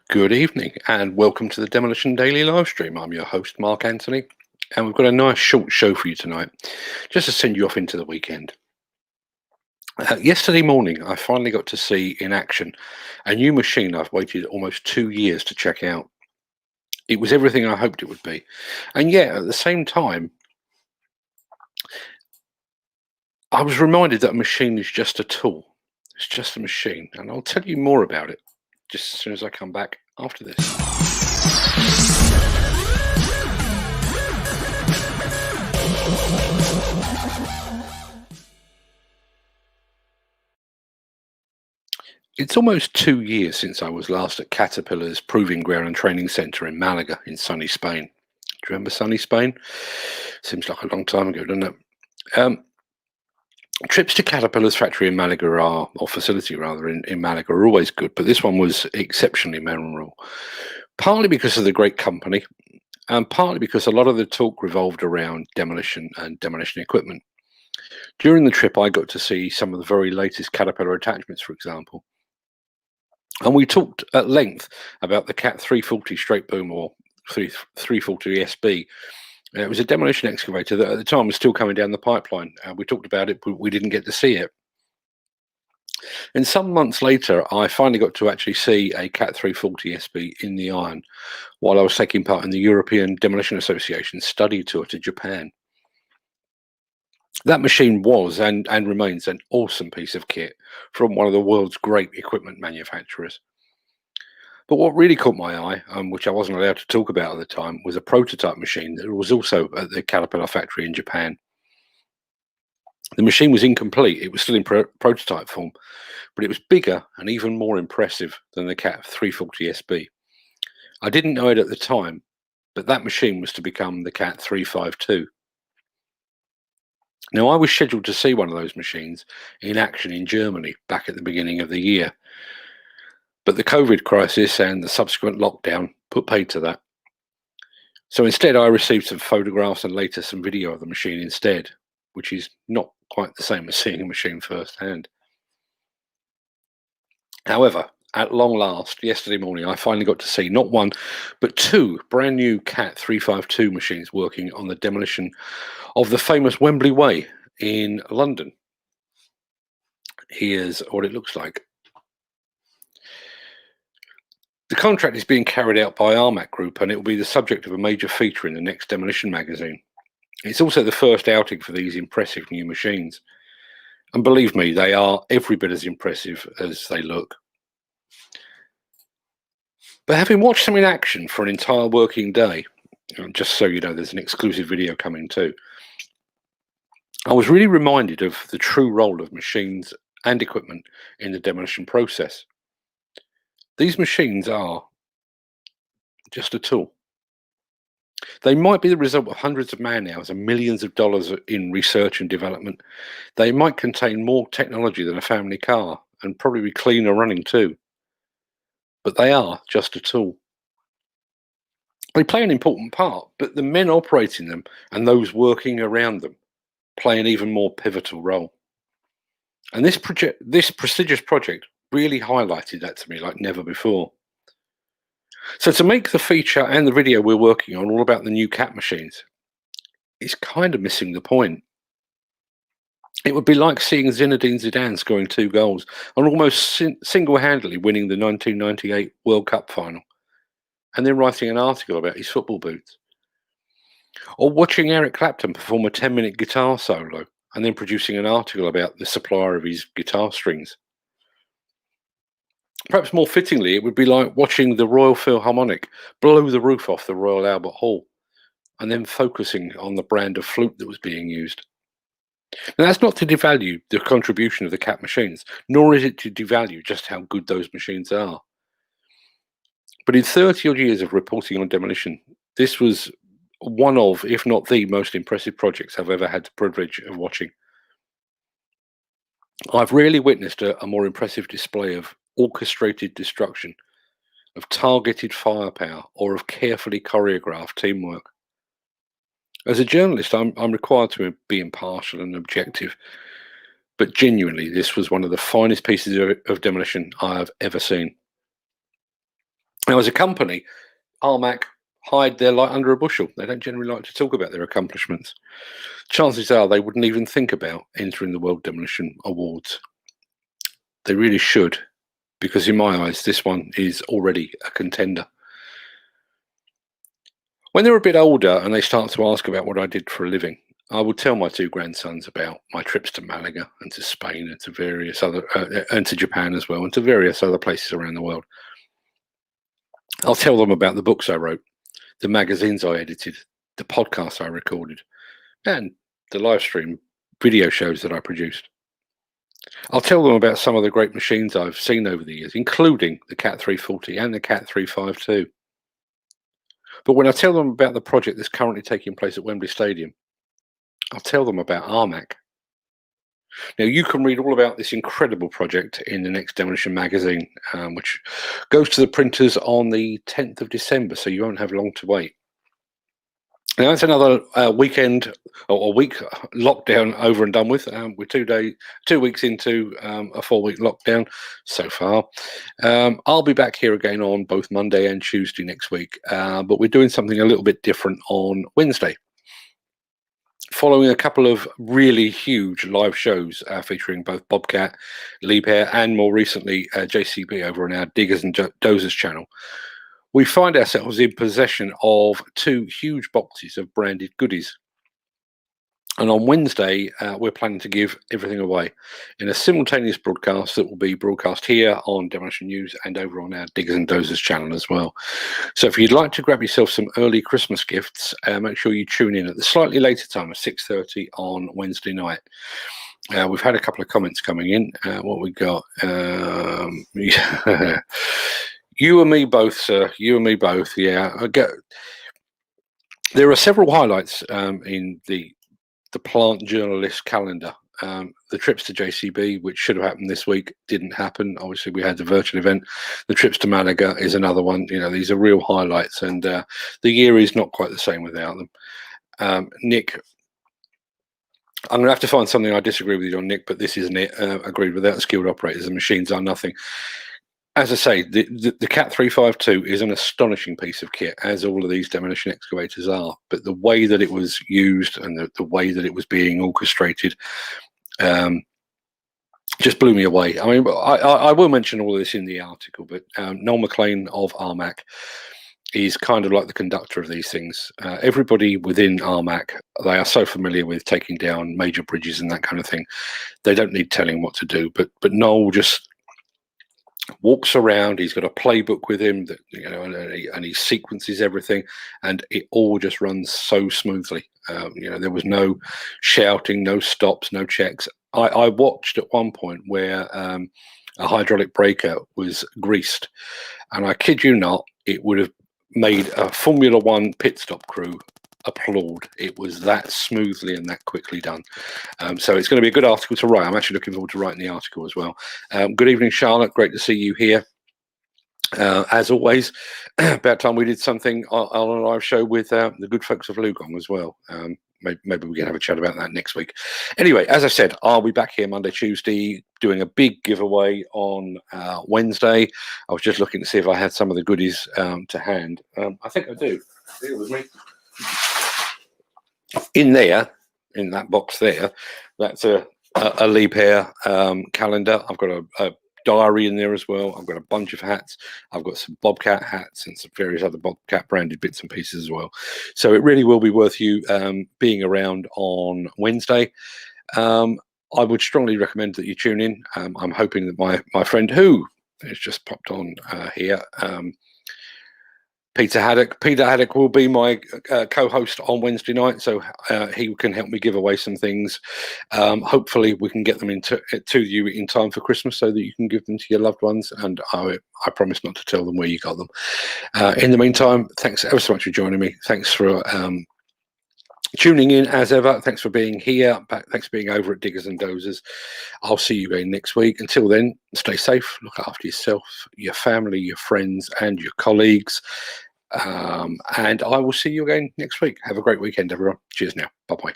Good evening and welcome to the Demolition Daily LiveStream. I'm your host, Mark Anthony, and we've got a nice short show for you tonight, just to send you off into the weekend. Yesterday morning, I finally got to see in action a new machine I've waited almost 2 years to check out. It was everything I hoped it would be, and yet at the same time, I was reminded that a machine is just a tool. It's just a machine, and I'll tell you more about it just as soon as I come back after this. It's almost 2 years since I was last at Caterpillar's Proving Ground and Training Centre in Malaga in sunny Spain. Do you remember sunny Spain? Seems like a long time ago, doesn't it? Um, Trips to Caterpillar's factory in Malaga or facility rather, in Malaga are always good, but this one was exceptionally memorable. Partly because of the great company, and partly because a lot of the talk revolved around demolition and demolition equipment. During the trip, I got to see some of the very latest Caterpillar attachments, for example. And we talked at length about the Cat 340 straight boom or 340 SB. It was a demolition excavator that at the time was still coming down the pipeline. We talked about it, but we didn't get to see it. And some months later, I finally got to actually see a Cat 340 SB in the iron while I was taking part in the European Demolition Association study tour to Japan. That machine was and remains an awesome piece of kit from one of the world's great equipment manufacturers. But what really caught my eye, which I wasn't allowed to talk about at the time, was a prototype machine that was also at the Caterpillar factory in Japan. The machine was incomplete, it was still in prototype form, but it was bigger and even more impressive than the Cat 340 SB. I didn't know it at the time, but that machine was to become the Cat 352. Now, I was scheduled to see one of those machines in action in Germany back at the beginning of the year. But the COVID crisis and the subsequent lockdown put paid to that. So instead, I received some photographs and later some video of the machine instead, which is not quite the same as seeing a machine firsthand. However, at long last, yesterday morning, I finally got to see not one, but two brand new Cat 352 machines working on the demolition of the famous Wembley Way in London. Here's what it looks like. The contract is being carried out by Armac Group, and it will be the subject of a major feature in the next Demolition magazine. It's also the first outing for these impressive new machines. And believe me, they are every bit as impressive as they look. But having watched them in action for an entire working day, just so you know, there's an exclusive video coming too, I was really reminded of the true role of machines and equipment in the demolition process. These machines are just a tool. They might be the result of hundreds of man hours and millions of dollars in research and development. They might contain more technology than a family car and probably be cleaner running too. But they are just a tool. They play an important part, but the men operating them and those working around them play an even more pivotal role. And this prestigious project really highlighted that to me like never before. So to make the feature and the video we're working on all about the new Cat machines is kind of missing the point. It would be like seeing Zinedine Zidane scoring 2 goals and almost single-handedly winning the 1998 World Cup final, and then writing an article about his football boots. Or watching Eric Clapton perform a 10-minute guitar solo and then producing an article about the supplier of his guitar strings. Perhaps more fittingly, it would be like watching the Royal Philharmonic blow the roof off the Royal Albert Hall and then focusing on the brand of flute that was being used. Now, that's not to devalue the contribution of the Cat machines, nor is it to devalue just how good those machines are. But in 30 odd years of reporting on demolition, this was one of, if not the most impressive projects I've ever had the privilege of watching. I've rarely witnessed a more impressive display of orchestrated destruction, of targeted firepower, or of carefully choreographed teamwork. As a journalist, I'm required to be impartial and objective, but genuinely, this was one of the finest pieces of demolition I have ever seen. Now, as a company, Armac hide their light under a bushel. They don't generally like to talk about their accomplishments. Chances are they wouldn't even think about entering the World Demolition Awards. They really should, because in my eyes, this one is already a contender. When they're a bit older and they start to ask about what I did for a living, I will tell my two grandsons about my trips to Malaga and to Spain and to various other, and to Japan as well, and to various other places around the world. I'll tell them about the books I wrote, the magazines I edited, the podcasts I recorded, and the live stream video shows that I produced. I'll tell them about some of the great machines I've seen over the years, including the Cat 340 and the Cat 352. But when I tell them about the project that's currently taking place at Wembley Stadium, I'll tell them about Armac. Now, you can read all about this incredible project in the next Demolition magazine, which goes to the printers on the 10th of December, so you won't have long to wait. Now, that's another weekend or a week lockdown over and done with. We're 2 weeks into a 4-week lockdown so far. I'll be back here again on both Monday and Tuesday next week, but we're doing something a little bit different on Wednesday. Following a couple of really huge live shows featuring both Bobcat, Liebherr, and more recently JCB over on our Diggers and Dozers channel, we find ourselves in possession of 2 huge boxes of branded goodies. And on Wednesday, we're planning to give everything away in a simultaneous broadcast that will be broadcast here on Demolition News and over on our Diggers and Dozers channel as well. So if you'd like to grab yourself some early Christmas gifts, make sure you tune in at the slightly later time of 6:30 on Wednesday night. We've had a couple of comments coming in. What we got? You and me both, sir. You and me both. Yeah. There are several highlights in the plant journalist calendar. The trips to JCB, which should have happened this week, didn't happen. Obviously, we had the virtual event. The trips to Malaga is another one. You know, these are real highlights, and the year is not quite the same without them. Nick, I'm going to have to find something I disagree with you on, Nick, but this isn't it. Agreed, without skilled operators, the machines are nothing. As I say, the Cat 352 is an astonishing piece of kit, as all of these demolition excavators are. But the way that it was used and the way that it was being orchestrated just blew me away. I mean, I will mention all of this in the article, but Noel McLean of Armac is kind of like the conductor of these things. Everybody within Armac, they are so familiar with taking down major bridges and that kind of thing. They don't need telling what to do. But Noel just walks around. He's got a playbook with him that, you know, and he sequences everything, and it all just runs so smoothly. You know, there was no shouting, no stops, no checks. I watched at one point where a hydraulic breaker was greased, and I kid you not, it would have made a Formula One pit stop crew applaud. It was that smoothly and that quickly done. So it's going to be a good article to write. I'm actually looking forward to writing the article as well. Good evening, Charlotte. Great to see you here. As always, about time we did something on a live show with the good folks of Lugong as well. Maybe we can have a chat about that next week. Anyway, as I said, I'll be back here Monday, Tuesday, doing a big giveaway on Wednesday. I was just looking to see if I had some of the goodies to hand. I think I do. Bear with me. In there, in that box there, that's a Liebherr calendar. I've got a diary in there as well. I've got a bunch of hats. I've got some Bobcat hats and some various other Bobcat branded bits and pieces as well. So it really will be worth you being around on Wednesday. I would strongly recommend that you tune in. I'm hoping that my friend who has just popped on here, Peter Haddock will be my co-host on Wednesday night, so he can help me give away some things. Hopefully we can get them to you in time for Christmas so that you can give them to your loved ones, and I promise not to tell them where you got them. In the meantime, thanks ever so much for joining me. Thanks for tuning in as ever. Thanks for being here. Thanks for being over at Diggers and Dozers. I'll see you again next week. Until then, stay safe, look after yourself, your family, your friends, and your colleagues. And I will see you again next week. Have a great weekend, everyone. Cheers now. Bye-bye.